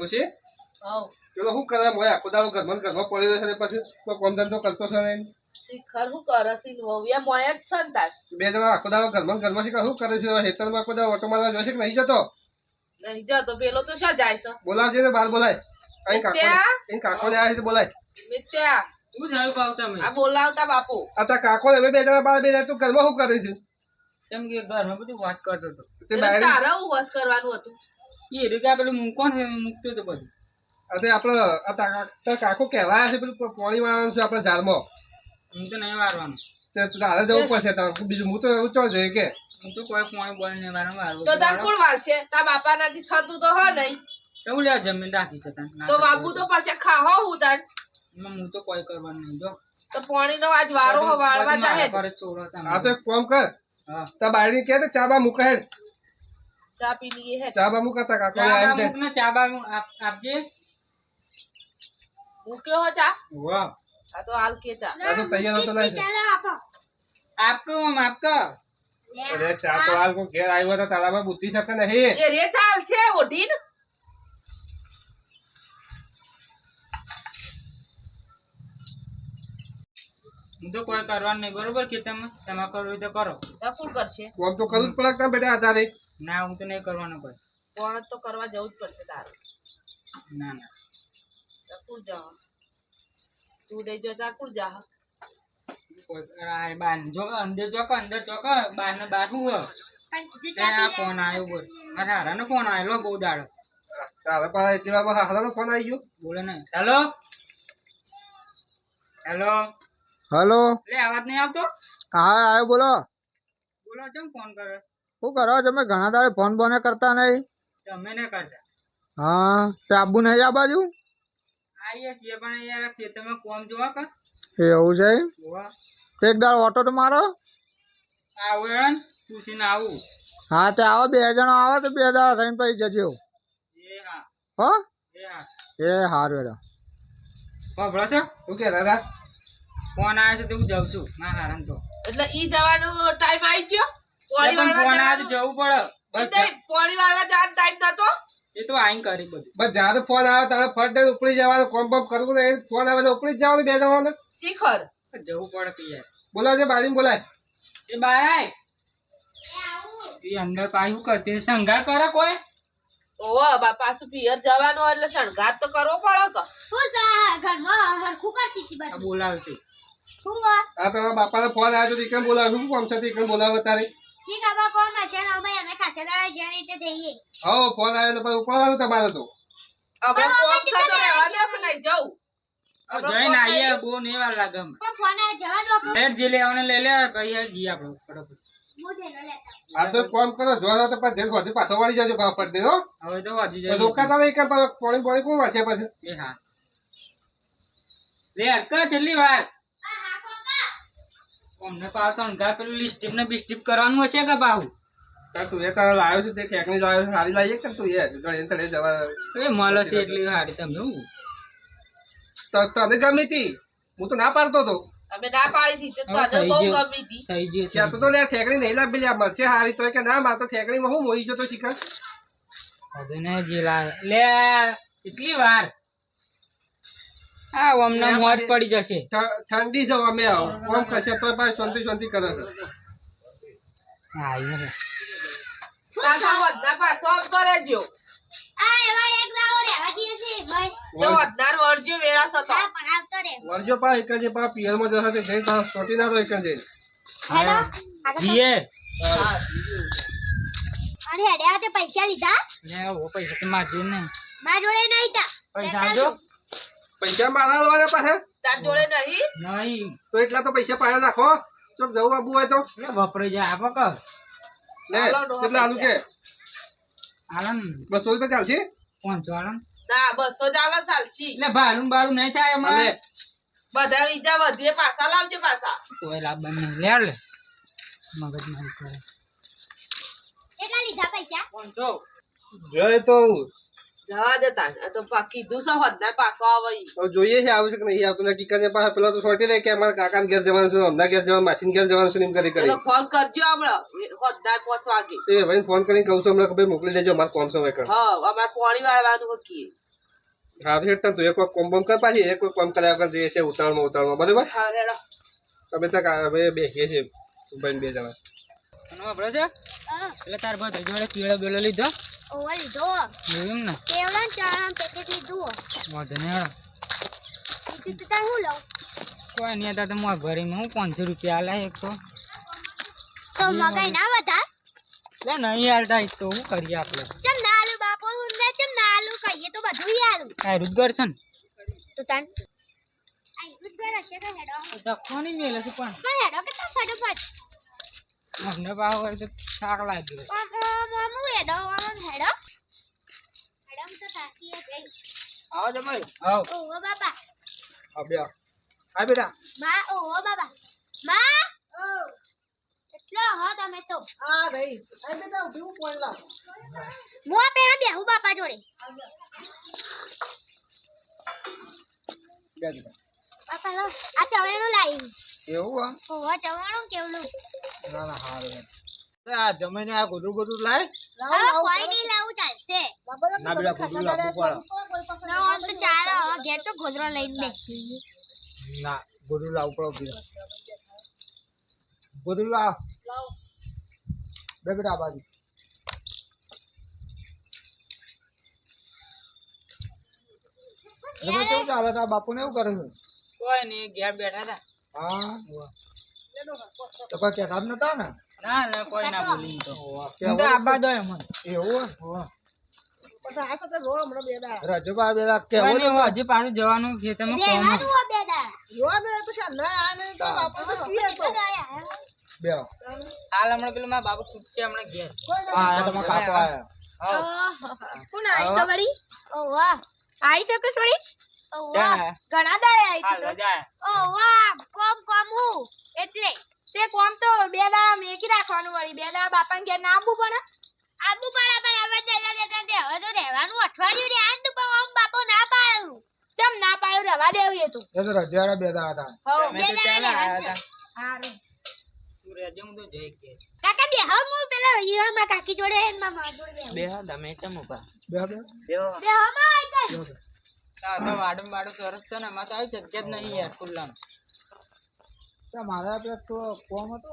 ખુશી હવ પેલો શું કરે મોય આખો દાડો ઘરમાં પડી રહ્યો છે પછી કોઈ કામ ધંધો કરતો છે નહીં શિખર શું કરે છે વહુયા મોય જ છે ને તાર બે જણા આખો દાડો ઘરમાં શું કરે છે હેતરમાં આખો દાડો ઓટો મારવા જોશે કે નહીં જતો નહીં જતો પેલો તો શા જાય છે બોલાવજે ને બાર બોલાય અહીં કાકો ને આવ્યા છે તો બોલાય મિત્યા શું થયું ભાવ તમે આ બોલાવતા બાપુ આ તાર કાકો ને બે જણા બાર બે જાય તું ઘરમાં શું કરે છે કેમ કે ઘરમાં બધું વાત કરતો હતો તે એટલે બાયડી તારે હું વસ કરવાનું હતું એ રૂપિયા પેલું મૂકો ને મૂકતો હતો બધું અરે આપડે આ તાર કાકો કહેવાય છે પેલું પાણી વાળવાનું છે આપડે ઝાડમાં હું તો નહીં વારવાનું તે તારે જવું પડશે તાર બીજું હું તો એવું ચો જોઈએ કે હું તો કોઈ પોણી બોલી નહીં વારવાનું તો તાર કોણ વારશે તાર બાપા નથી થતું તો હ નહીં કેવું લે જમીન રાખી છે તને તો બાપુ તો પછી ખાહો હું તાર હું તો કોઈ કરવાનું નહીં જો તો પાણી નો આજ વારો હો વાળવા જાહે પર છોડો તમે આ તો એક કામ કર હા તાર બાયડી કે ચા બા મૂકે હેડ ચા પી લઈએ હે ચા બા મૂકતા કાકો ચા આવીને બા મૂક ને ચા બા આપજે મૂક્યો હો ચા વાહ આ તો હાલ કે ચા આ તો તૈયાર હતો નહીં આપકો આપકો અરે ચા તો હાલ કોઈ ઘેર આવ્યો તો તારામાં બુદ્ધિ શકે નહીં એ રે ચાલ છે ઓઢીન હું તો કોઈ કરવાનું નહીં બરોબર કે તમે કરવું હોય તો કરો તો કોણ કરશે કોમ તો કરવું જ પડે તાર બેટા આધારે ના હું તો નહીં કરવાનું કોઈ કોણ તો કરવા જવું જ પડશે તારે ના ના તો કોણ જા તું દઈ જો તા કોણ જા અંદર ચોક બાર ને બાર હું આ ફોન આવ્યો બોલ મારા હારા નો ફોન આવેલો બહુ દાડો તારા પાસે એટલી વારમાં હારાનો ફોન આવી ગયો બોલે ને હેલો હેલો હલો લે અવાજ નહીં આવતો હા આવ્યો બોલો બોલો કેમ ફોન કરે શું કરો તમે ઘણા દાડે ફોન બોને કરતા નહીં તમે ને કરતા હા તે આબુ નહીં આ બાજુ આવીએ છીએ પણ યાર ખેતરમાં કોમ જોવા કર એવું છે જોવા તે એક દાડો ઓટો તો મારો આવું હેણ પૂછીને આવું હા તે આવો બે જણા આવે તો બે દાડા થઈને પછી જજો એ હા હો એ હા એ સારું હેડો ખબર છે તું કે દાદા ફોન આવે છે તો હું જાઉં છું મારા હારા તો એટલે ઈ જવાનો ટાઈમ આવી ગયો પાણી ફોન વાળવા આવે તો જવું પડે પાણી વાળવા જવાનો ટાઈમ નતો એ તો આઈને કરી બધું બસ જયારે ફોન આવે તારે ફટ દઈને ઉપડી જવાનું કોમ બમ કરવું નહીં ફોન આવે તો ઉપડી જ જવાનું બે જણાને શિખર જવું પડે કે યાર બોલાવજે બારીને બોલાય એ બાય એ અંદર પાછું કરતે સંઘાર કરે કોઈ ઓવા બા પાછું પિયર જવાનું એટલે શણગાર તો કરવો પડે કે આ બોલાવશે આ તમારા બાપાને ફોન આવ્યો તો કેમ બોલાવે શું કામ છે કેમ બોલાવે તારે હો ફોન આવ્યો તો પછી ઉપાડવાનું તમારે તો હવે કોમ છે તો રહેવા દે કે નહીં જવું જઈને આવીએ બહુ નહીં વાર લાગે લેટ જે લેવાને લઈ લે પછી જી આપણો ફટાફટ આ તો કામ કરો જોવા તો પછી જેલ પાછો વાળી જજો ફટ દે હો હવે તો વાજી જાય રોકાતા નહીં કેમ પાણી કોણ વાંચે પછી એ હા લે અટકા છેલ્લી વાર અમને પાછો સંઘાર પેલું લિસ્ટીપ ને બિસ્ટીપ કરવાનું હશે કે બાહુ તું એ તારે લાવ્યો છે તે ઠેકણી લાવ્યો છે સારી લાવીએ કે તું એ જણે તળે જવા એ મળે છે એટલી હારી તમને હું તો તને ગમી હતી હું તો ના પાડતો હતો અમે ના પાડી દીધી તો આજે બહુ ગમી હતી થઈ ગયું ત્યાં તો લે ઠેકણી નહીં લાવી લે મળશે હારી તો કે ના માર તો ઠેકણીમાં હું મોઈ ગયો તો શીખર હવે ને જે લાવે લે એટલી વાર હા અમને મોજ પડી જશે ઠંડી છે અમે કોમ કરશે તો પાછી શાંતિ શાંતિ કરે છે હા યાર પાછા વધના પાછો આમ કરે જો તો વધનાર વળજો વેળા સતો વરજો પા એક જ પા પિયર માં જશે તે જઈ તા સોટી ના તો એક જ જીએ હા પૈસા લીધા લે ઓ પૈસા તો માર જોડે નહીં મારા જોડે નહીં તા પૈસા આજો પૈસા મારા લેવાના પાછા તાર જોડે નહીં નહીં તો એટલા તો પૈસા પાયા નાખો ચોક જવું આબુ હોય તો લે વપરાઈ જાય આપો કર લે હાલો, ડોહા કેટલા આલુ કે આલન 200 રૂપિયા ચાલશે 500 આલન ના 200 ચાલો ચાલશી એટલે ભાડું બાડું નહીં થાય અને અમારે બધા બીજા વધીએ પાછા લાવજે પાછા કોઈ લાભ નહીં લે લે મગજ નહીં કરે કેટલા લીધા પૈસા 500 જોઈએ તો જવા દેતા આ તો કીધું છે વધનાર પાછો આવે ઈ. હવે જોઈએ છે આવશે કે નહીં આવતું નક્કી કરીને પાછા પેલા તો સોટી લે કે અમારા કાકાને ઘેર જવાનું છે અમના ઘેર જવાનું માસીને ઘેર જવાનું છે એમ કરી તો કરી ફોન કરજો હમણાં વધનાર 5 વાગે એ ભાઈ ફોન કરીને કહું છું હમણાં કે ભાઈ મોકલી દેજો અમારે કોમ છે હવે કર હા અમારે પાણી વાળવાનું હકીએ હા હેઠ તું એક કોમ બોમ કર પાછી એક કોમ કર્યા કર દે છે ઉતાળમાં બરાબર હા રેડો તમે તક હવે બેસીએ છીએ ભાઈ બે જણા અને વાપરે છે હા એટલે તાર ભાઈ જોડે પીળો બેલો લીધો ઓવા લીધો એમ ને કેવડા ચાણા પેકેટ લીધું વાંધો નહીં હેડો. તું તો તાર હું લઉં કોઈ નહીં હતા તો મારા ઘરેમાં હું 500 રૂપિયા આલે એક તો તો મગાઈ ના વધાર એટલે નહીં હાલતા એક તો શું કરીએ આપણે ચમ ના આલુ બાપો ને ચમ ના આલુ કહીએ તો બધું ઈ આલુ કાંઈ રોજગાર છે ને તો તન આઈ ઉદ્ગાર હશે કે હેડો ધક્કો નહીં મેલે છે પણ પણ હેડો કે તા ફટાફટ મને ભાવ હોય તો થાક લાગ્યો મામુ હેડો હેડો હેડો તો તાકી ગઈ આવો જમાઈ આવ ઓવો બાબા આ બે આ બેટા માં ઓવો બાબા માં ઓ એટલો હો તમે તો આ ભાઈ આ બેટા ઉભી હું કોણ લાવ મો પેલા બેહુ બાપા જોડે બે બેટા બાપા લો આ ચવાણું લાવી એવું આ ઓવો ચવાણું કેવલું ના ના હારું આ જમાઈને આ ગોદરું લાય હવે કોઈ નહીં લાવું ચાલશે ના બેટા ગોદરું લાવવું પડે ના આમ તો ચાલો હવે ઘેર તો ગોદરો લઈને બેસી ના ગોદરું લાવવું પડે ગોદરું લાવ બે બેટા આ બાજુ તમે કેવું ચાલે તારા બાપુને એવું કરે છે કોઈ નહીં ઘેર બેઠા હતા હા તો કોઈ કહેતા જ નતા ને ના ના કોઈ ના બોલી તો કેવું તો આબા દો એમ એવું રજબા બેડા કેવું હજી પાછું જવાનું ખેતરમાં કોમ રહેવાનું હો બેદા બે હાલ હમણાં પેલું મારા બાબુ ખૂટશે હમણાં ઘેર હા તમે કાકો આયા કોણ આઈ છે વળી ઓવા આઈ છે કે સોડી ઓવા ઘણા દાડે આવી હાલ તું જાય ઓવા કોમ કોમ હું એટલે તે કોમ તો બે દાડા મેકી રાખવાનું વળી બે દાડા બાપાને ઘેર ના આપવું પણ આદુ પાડા પર હવે જલા દેતા દે હવે તો રહેવાનું અઠવાડિયું રે આજ તો પણ આમ બાપો ના પાડું ચમ ના પાડું રવા દેવું એ તું એ તો રજવાડા બેદા હતા હો તમે બે તો દાડા ચાલ્યા રહેવાનું આયા છે. હતા હારું તું રહેજે હું તો જઈ કે કાકા બે હવે હું પેલા હીરામાં કાકી જોડે ને મામા જોડે બે બે હા તમે કેમ ઉભા બે બે હવે માં આઈ ગઈ તો વાડમ વાડું સરસ છે ને એમાં તો આવી જગ્યા જ નહીં યાર ખુલ્લામાં મારે આપણે તો કોમ હતો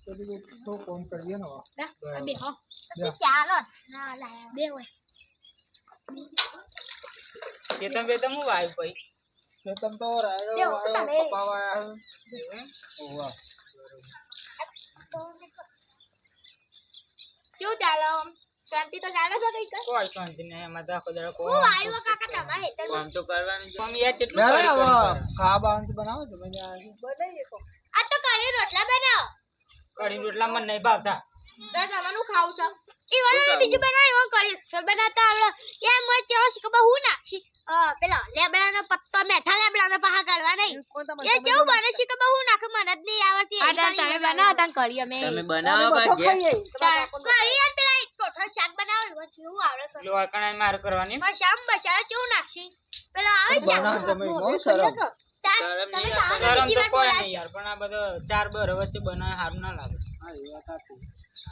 તો બીજું તો કોમ કરીએ ને બે હો બે. ચાલો ના લાયા બે હોય ખેતમ બેતમ હું વાયું પછી ખેતમ તો રાયડો કેવું વાયો તમે? કપાવાયા ઓવા કેવું ચાલો શાંતિ તો ચાલે છે કઈ કઈ કોઈ શાંતિ નહીં એમાં તો આખો દાડો કોમ હું આવ્યો કાકા તમારે હેતર કોમ તો કરવાનું જ. કોમ યાર કેટલું લે કરી હવે કોમ કરે. ખાવા બાવાનું બનાવો છો મને આ તો કરી રોટલા બનાવો કઢી રોટલા મને નહીં ભાવતા તો તમારું ખાવું છે ઈ વાળા બીજું બનાવ એવો કરીશ તો બનાવતા આવડે એમ મત ચેવો શીખવા હું નાખી પેલા લેબડાનો પત્તો મેઠા લેબડાનો પાહા કાઢવા નહીં એ જેવું બને શીખવા હું નાખે મને જ નહીં આવડતી આ તાર તમે બનાવો તાન કરી અમે બનાવો બા ઘેર કરી યાર પેલા ટોઠો શાક બનાવો એવો જેવું આવડે છે લોહા કણાઈ માર કરવાની પણ શામ બસાયો કેવું નાખશી પેલા આવે શાક બનાવો તમે બહુ સરસ તમે ખાઓ ને શરમ બીજી તો વાર કોઈ નહીં યાર પણ આ બધો ચાર બર વચ્ચે બનાવે સારું ના લાગે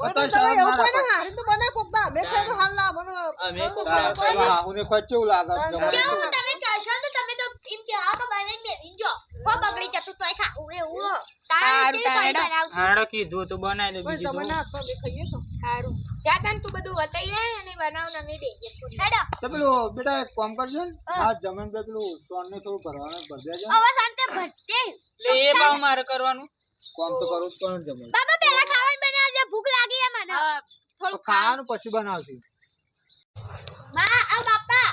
બતા શરમ ના રાખો હાહુને કોઈ કેવું લાગે જેવું તમે કહેશો તો તમે તો એમ કે હા કે બનાવીને મેલીને જો હો બગડી જતું તોય ખાવું એવું તારે કેવી કરી બનાવશું હાડો કીધું તો બનાવી દે બીજું તો સારું જા તાન તું બધું વતાઈ લે અને બનાવ ને અમે બેહીએ હેડો તો પેલું બેટા એક કામ કરજો ને આ જમીન પર પેલું સોન ને થોડું ભરવાનું ભર દેજો હવે શાંતિ ભરતે એટલે એ ભાવ મારે કરવાનું કામ તો કરવું જ પડે ને જમીન બાબા પેલા ખાવાનું બનાવજે ભૂખ લાગી છે મને તો ખાવાનું પછી બનાવશું બા આવ બાપા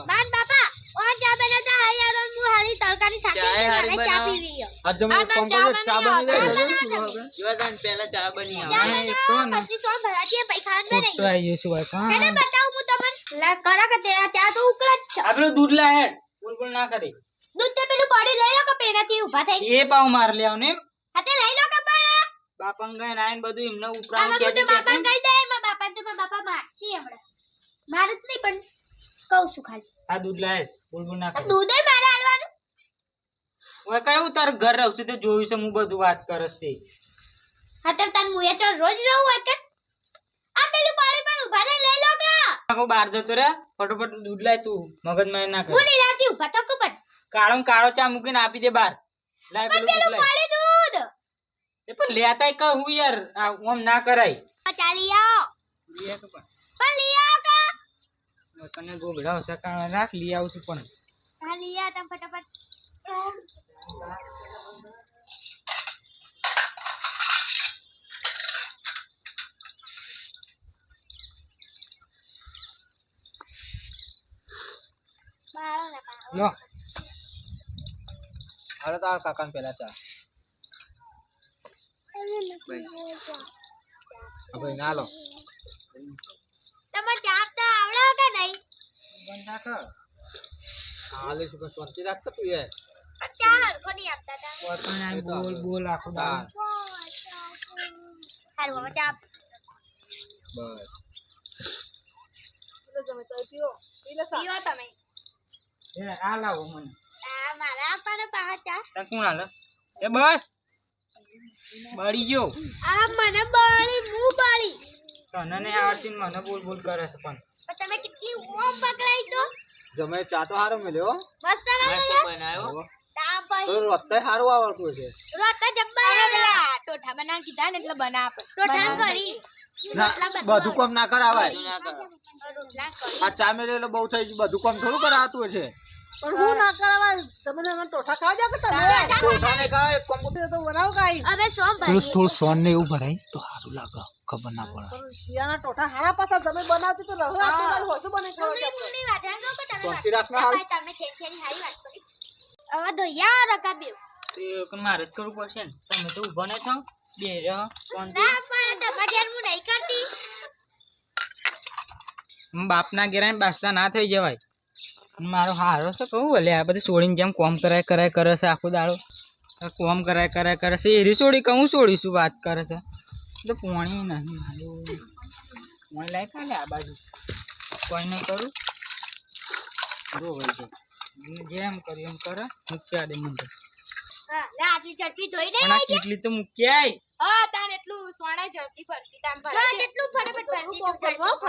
બાન બાપા ઓ ચા બનાવતા હારી આરો હું હારી તડકાની થાકી ચાય છે હારી મારે ચા બનાવો. પીવી છે આ જમીન કામ કરજો ચા બની જાય જજો ને તું હવે જોવાદાન પહેલા ચા બની ચા આવે બનાવો પછી સોન ભરાતી પછી ખાવાનું તો બનાવી આવી જશું ભાઈ એને બતાવું હું તમને લા કરા કે તેરા ચા તો ઉકળ જ છે આપણે દૂધ લા હેડ બોલ ના કરી દૂધ તે પેલું પડી લઈ લો કે પેનાથી ઊભા થઈ એ પાવ માર લેવ ને હાથે લઈ લો કે બળા બાપંગા નાઈન બધું એમને ઉપરાણ આમાં કે બધું બાપા કહી દે મારા બાપા તો મારા બાપા મારશે હમણાં મારું જ નહીં પણ કહું છું ખાલી આ દૂધ લા હેડ બોલ ના આ કરી દૂધે મારે હાલવાનું ઓય કયું તાર ઘર રહું તે જોયું છે હું બધું વાત કરસ તે હાથે તન મુએ ચો રોજ રહું હોય કે આ પેલું પાણી પણ ઊભા રહી લઈ લો કે આખો બહાર જતો રે ફટોફટ દૂધ લાય તું મગજ માં ના કર હું નહીં લાવતી ઉભા તો કપટ કાળો ને કાળો ચા મૂકીને આપી દે બાર લાય પેલું દૂધ પેલું લાય પાડી દૂધ એ પણ લેતાય કહું યાર આમ ના કરાય ચાલી આવો લે તો પણ પણ લઈ આવો કા તને ગોગડા હશે કાળ રાખ લઈ આવું છું પણ હા લઈ આવો તમે ફટાફટ બાળો ને બાળો લો હાલો તાર કાકાને પેલા ચા ભાઈ ના લો તમે ચા આપતા આવડે કે નહીં બંધ નાખ હાલે છે પણ શાંતિ રાખતો તું યાર પણ ચા હરખો નહીં આપતા તા વતન આઈ બોલ બોલ આખો દાળ હારું હવે ચા બસ પીવો તમે એ આ લાવો મને આ મારા આપવાના પાહા ચા તને કોણ હાલે એ બસ બળી ગયો આ મને બળી હું બળી તને નહીં આવડતી ને મને બોલ બોલ કરે છે પણ પણ તમે કેટલી ઓમ પકડાઈ તો જમે ચા તો હારો મળ્યો મસ્ત મસ્ત લાગે બનાવ્યો તા તો ભાઈ રોતા હારું આવડતું હશે રોતા જબ્બર પેલા ટોઠા બના કીધા ને એટલે બના આપે ટોઠા કરી ના બધું કામ ના કરાવાય રોટલા કરી આ ચા મેલે એટલે બહુ થઈ ગયું બધું કામ થોડું કરાવતું હશે પણ હું ના કરાવાય તમે મને ટોઠા ખાવા જાવ કે તમે ટોઠાને કહા એક કામ તો બનાવો કાઈ હવે સોમ ભરી સોન ને એવું ભરાય તો સારું લાગે ખબર ના પડે શિયાના ટોઠા હારા પાછા તમે બનાવતી તો રહો આ તો હોજુ બને કરો ની વાત હાંગો કે તમે શાંતિ રાખના વાત હારું. તમે છેની હારી વાત કરી હવે ધોયા રકાબ્યો તે કોણ મારે જ કરવું પડશે ને તમે તો ઊભા ને છો બે રહો શાંતિ ના પણ તમારી યાર હું નહીં કરતી બાપના ઘેરા બાસા ના થઈ જવાય મારો હારો છે કહું ભલે આ બધી છોડીને જેમ કોમ કરાય કરે છે આખો દાડો કોમ કરાય કરે છે એરી છોડી કહું છોડીશું વાત કરે છે તો પોણી નહીં પોણી લાય કાલે આ બાજુ કોઈ નહીં કરું રોવાઈ જાય જેમ કર્યું એમ કરે મૂક્યા દે મને હા લે આટલી ચટણી ધોઈ પણ આ કેટલી તો મૂક્યાય હા તાન એટલું સોણે જલ્દી ભરતી તાન ભરા જેટલું ફટાફટ ભરતી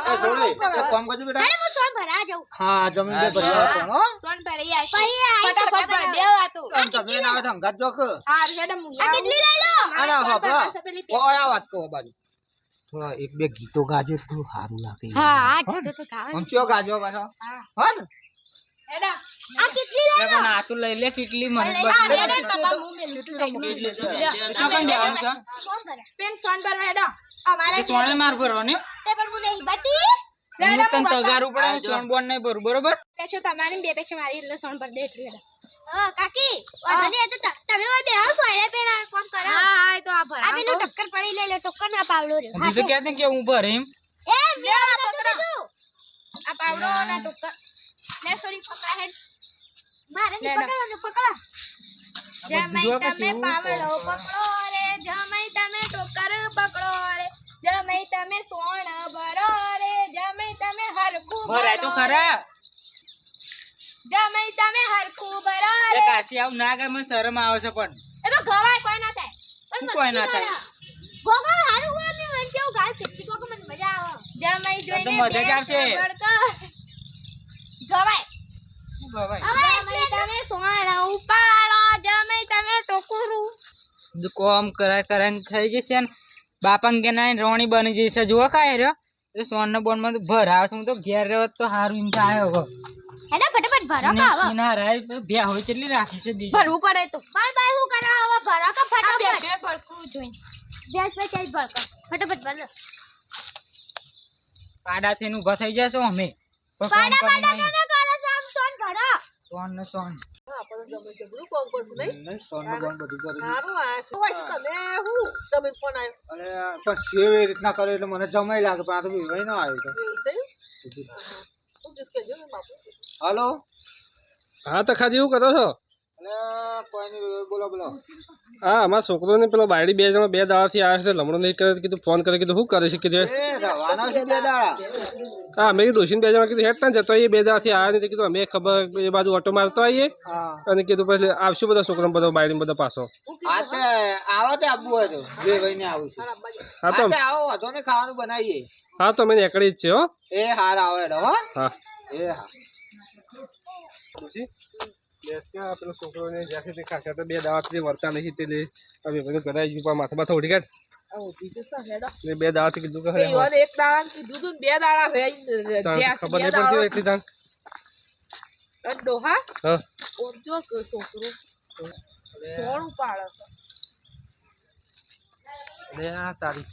એ સોળી એક કામ કરજો બેટા અરે હું સોન ભરા જાઉં હા જમીન બે ભરવા સોન હો સોન ભરી આવી ફટાફટ ભર દેવા તું આમ તમે ના આવે તો અંગાત જોક હા હેડમ આ કેટલી લઈ લો આના હબા ઓ આ વાત કહો બાજુ થોડા એક બે ગીતો ગાજો તો સારું લાગે હા આ ગીતો તો ગાવ આમ કયો ગાજો પાછો હા ને હેડમ આ કેટલી લઈ પણ આ તો લઈ લે કેટલી મને લે બાબા હું મેલું છું સાઈડ માં સોન ભરા પેન સોન ભરવા હેડો અમારે સોને માર ભરવા ને તે પણ હું નહીં બતી હું તને તગારું પડે સોન બોન નહીં ભરું બરોબર પેશો તમારી બે પેશો મારી એટલે સોન ભર દે એટલું હેડો હા કાકી અને એ તો તમે ઓય બે હાઉસ ઓય પેલા કોમ કરો હા હા તો આ ભરા આ પેલું ટક્કર પડી લે ટક્કર ના પાવડો રે હજુ તો કહેતે કે હું ભરે એમ એ લે પકડો આ પાવડો ના ટક્કર લે સોરી પકડા હેડ મારે ની પકડો પકડો જમાઈ તમે પાવડો પકડો રે જમાઈ તમે ટોકર પકડો રે જમાઈ તમે સોણ ભરો રે જમાઈ તમે હરખું ભરાય તો ખરા જમાઈ તમે હરખું ભરો એ રે કાશી આવું ના કરે મને શરમ આવે છે પણ એમાં ગવાય કોઈ ના થાય શું કોઈ ના થાય ગોગા હારું હોય મે વંચે હું ગાય ફિરકી ગોગા મને મજા આવે જમાઈ જોઈને મજા જ આવશે. ગવાય ભાઈ હવે એટલે તમે સોણા ઉપાડો જમાઈ તમે ટોકરું જો કોમ કરાય થઈ જશે ને બાપા કે ના રોણી બની જશે જો કાય રહ્યો એ સોન બોન માં તો ભર આવે છે હું તો ઘેર રહ્યો તો હારું એમ થાય હવે હેડા ફટાફટ ભરો કા હવે ના રાય બે હોય કેટલી રાખી છે દીદી ભરવું પડે તો બાર બાર હું કરા હવે ભરો કા ફટાફટ બે ભરકું જોઈ બેસ બે ચાલ ભર ફટાફટ ભર પાડાથી નું ઉભા થઈ જશો અમે પાડા પાડા ના કરો સામ સોન ભરો સોન ને સોન આપણે જમે જબરું કોમ કરશું નહીં નહીં સોન ને બોન બધું કરી સારું આ શું હોય છે તમે હું જમીન ફોન આવ્યો અરે પણ સેવ એ રીતના કરે એટલે મને જમાઈ લાગે પણ આ તો વિવાય ના આવ્યો એ છે શું જીસ કે જો બાપુ હાલો હા તો ખાજી એવું કરો છો કોઈ નહીં, બોલો બોલો. હા અમારા છોકરોને પેલો બાયડી 2 જણા 2 દાડાથી આવ્યા છે લમણો નહીં કરે તો કીધું ફોન કરે કીધું શું કરે છે કીધું એ રવાના છે 2 દાડા. હા અમે ડોસીને 2 જણા કીધું હેડ ના જતો એ 2 દાડાથી આવ્યા નહીં કીધું અમે ખબર એ બાજુ ઓટો મારતો આવીએ હા અને કીધું પછી આવશું બધા છોકરા બધો બાયડી બધો પાછો આ તે આવો તે આવવું હોય તો બે ભાઈને આવું છે. હા તો આ તે આવો વાંધો નહીં, ખાવાનું બનાવીએ. હા તો અમે નીકળી જ છે હો એ હાર આવો હેડો હો. હા એ હા ડોસી પેલો છોકરોને જ્યાંથી તે ખાતા તો 2 દાડાથી વર્તા નહીં તે અમે બધું ઘરે આવી ગયું માથા માથા ઉડી ગયા ને 2 દાડાથી કીધું કે તે ઈવન એક દાડા કીધું તું ને 2 દાડા રહી જ્યાં ખબર બે નહીં દાડા પડતી એટલી તાણ અને ડોહા હા ઓમ જો કે છોકરો સોણ ઉપાડે છે. અરે આ તારી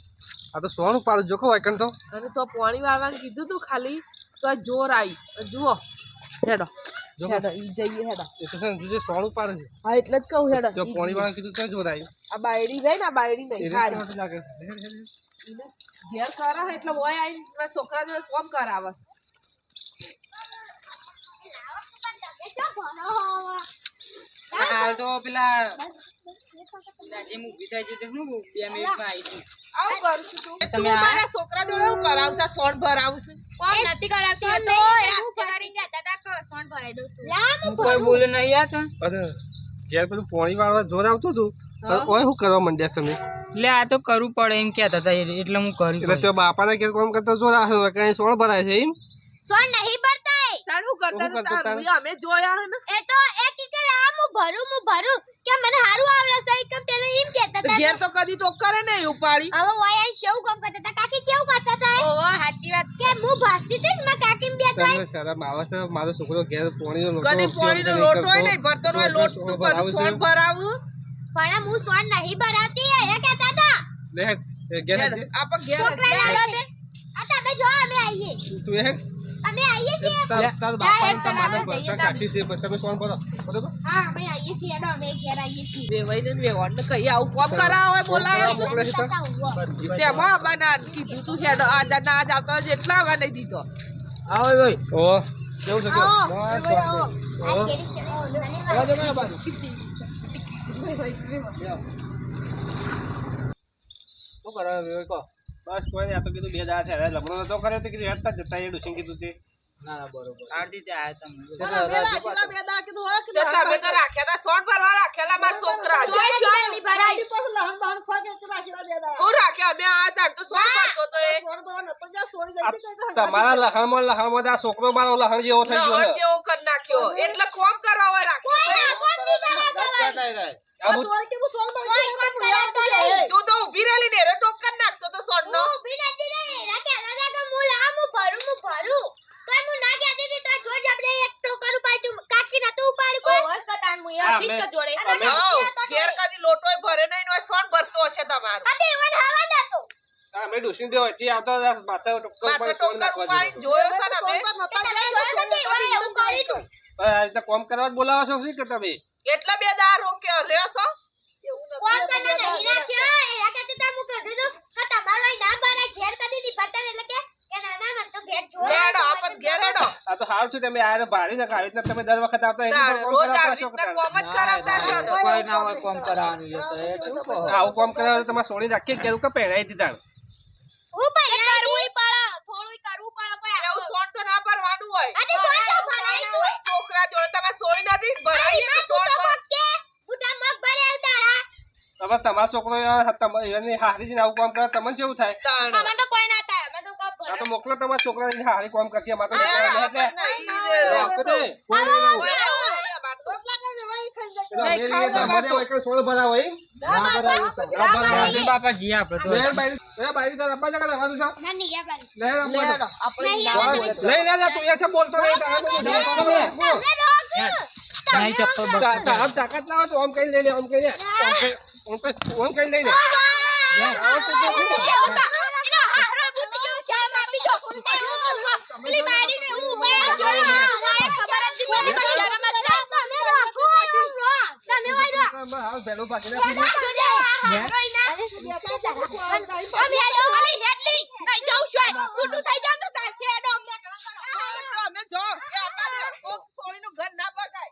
આ તો સોનું પાડું જોખો વાયકણ તો અને તો પાણી વાળવાનું કીધું તું ખાલી તો આ જોર આવી જુઓ હેડો જોખો હેડો ઈ જઈએ હેડો એ તો છે ને તું જે સોનું પાડે છે હા એટલે જ કહું હેડો જો પાણી વાળા કીધું તો જોર આવી આ બાયડી રહી ને આ બાયડી એ નહીં રીતે ખારી નહોતું લાગે છે. ઈને ઘેર કરા હે એટલે ઓય આઈને મારા છોકરા જોડે કોમ કરાવે છે. હાલ તો પેલા જે ઊભી થાય છે તે શું 2 મિનિટમાં આવી ગઈ. આવું કરું છું તું તમે તું આ- મારા છોકરા જોડે હું કરાવશે સોણ ભરાવશે કોણ નથી કરાવતી તો રાત કરીને જતા તા કે સોન ભરાઈ દઉં તું હું કોઈ બોલે નહીં આ તો અરે ઘેર પેલું પાણી વાળવા જોર આવતું હતું હા. ઓય શું કરવા માંડ્યા તમે એટલે આ તો કરવું પડે એમ કહેતા હતા એટલે હું એટલે કર્યું તો બાપાના ઘેર કામ કરતા જોર આવે કઈ સોળ ભરાય છે એમ સોન નહીં ભરતા તાર હું કરતા હું કરતો હતા તાર? અમે જોયા હે ને એ તો એક કે લા હું ભરું કે મને હારું આવડે છે કેમ પેલા એમ કહેતા હતા ઘેર તો કદી ટોકરે નહીં ઉપાડી હવે વાય શેવ કામ કરતા હતા કાકી કેવું કરતા હતા ઓહો સાચી વાત કે હું ભાગતી હતી ને માં કાકી બે તો તમને શરમ આવે છે મારો છોકરો ઘેર પાણીનો લોટો કદી પાણીનો લોટો હોય નહીં ભરતો હોય લોટ તું ભરાવું બધું સોણ ભરાવું પણ હું સોન નહીં ભરાવતી એ કહેતા હતા લે ઘેર ઘેર આપણે ઘેર છોકરા લાડો બે આ તમે જો અમે આવીએ તું એ અમે આવીએ છીએ તાર બાપા ને તાર માને જઈએ ભરતા કાશી છે પણ તમે સોળ ભરો બરોબર હા અમે આવીએ છીએ એડો અમે ઘેર આવીએ છીએ વેવાઈને ને વેવાણને કઈ આવું કોમ કરાવે બોલાવે છે મોકલે છે તાર? તેમાં બના કીધું તું હેડ આજ ના આજ આવતો જેટલા આવવા નહીં દીધો આવો ભાઈ. ઓ કેવું છે બસ શાંતિ. આવો તમે આ બાજુ. શું કરાવે વિવેક કહો? બસ કોઈ નહીં આ તો કીધું 2 દાડા થયા લમણો નતો કર્યો તો કીધું હેડતા જતા એ ડોસી કીધું તે ના ના બરોબર. આરતી તે આયા તમે તે તો રાજી પાછળ. તે તમે તો રાખ્યા તા સોણ ભરવા રાખ્યા મારા છોકરા હું રાખ્યા અમે આ તાર તો સોણ ભરતો તો એ તમારા લહાણમાં આ છોકરો મારો લહાણ જેવો થઈ ગયો નહર છે જેવો કરી નાખ્યો એટલે કોમ કરવા હોય રાખ્યો આ બધું તું તો ઊભી રહેલી ને રે ટોક કરી નાખતો તો સોણ નો ઘેર કદી લોટોય ભરે નહીં ને સોણ ભરતો હશે તમારો અમે ડોસી દેવા થી આવતો માથા ટોક્કર માથે પર સોળ ટોકર નાખવા ઉપાડી જોયો છે ને અમે આ રીતે કોમ કરવા જ બોલાવો છો શું કે તમે કેટલા 2 દાડા રોક્યો રહ્યો છો લેડો આપણ ઘેર હેડો આ તો સારું છે તમે આ ભાડી નાખો આવી રીતના તમે દર વખત આવતા એની પર કોમ રોજ કરાવતા આવી હશો રીતના કે કોમ જ કરાવતા હશો ને. કોઈ ના હોય કોમ કરાવવાનું લે તો એ શું કહો? આવું કોમ કરાવે તો તમારે સોળી રાખી જ કે પહેરાઈ દીધા એવું સોણ તો ના ભરવાનું હોય છોકરા જોડે તમે સોળી નથી ભરાઈ કે સોણ હવે તમારો છોકરો એની હારી જઈને આવું કામ કરે તમને કેવું થાય તાણ આ તો મોકલો તમારા છોકરા હારી કામ કરશે મારે તો રાખો તે. સોળ ભરાવો એમ ના કરાવી શકે. રાજી બાપા જી આપણે તો બારી તો રબ્બા જગા રહેવાનું છે લે રબ્બા નહીં લઈ લે તું એ છે બોલતો નહીં નહીં ચપ્પલ બસ તારા તાકાત લાવો તો આમ કઈ લઈ લે આમ કઈ લે આમ કઈ લઈ લે પેલું પાકી અમે જો એ આપા સોળીનું ઘર ના બગાય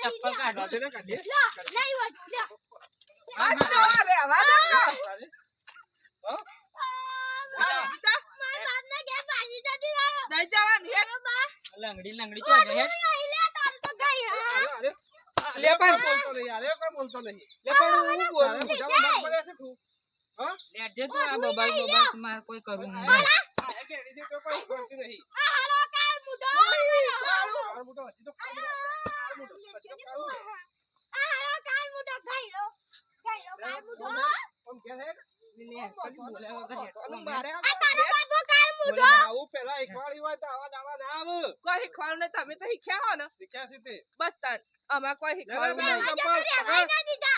ચપ્પલ કાઢો કાઢે ને કાઢે લો નહીં વાટું લ્યો બસ રવા રે હવા દે તો. કાઢે. હા? હા, બીજા મારા બાપને ઘેર પાછી જતી રહ્યો નહીં જવાનું હેડ. લંગડી ચો જાય હેડ. નહીં લે તાર તો ગઈ હા અરે, અરે. લે પણ બોલતો નહીં યાર, એ કોઈ બોલતો નહીં. લે પણ હું તારે બોલું મોઢામાં નખ પડે છે તું. હા? લેજે તું આ બબાલ મારે કોઈ કરવું નહીં આ ઘેરી દે તો કોઈ બોલતી નહીં. આ હાલો કાલ મુઢો તારો મોટો હજી તો કાળું. તારો મોટો હજી તો કાળું. આ હાલો કાલ મુઢો ગઈરો કાલ મુઢો આમ ઘેર હેડ. ઓલું મારે આ તારો બાબો કાલ મુઢો આવું પેલા એકવાળી હોય તો આવા દાવા ના આવે. કોઈ શીખવાનું નહીં તમે તો શીખ્યા હો ને શીખ્યા છે તે. બસ તાન અમાર કોઈ લે, લે, શીખવાનું લે, નહીં. ચંપલ, પકડ. ના દીધા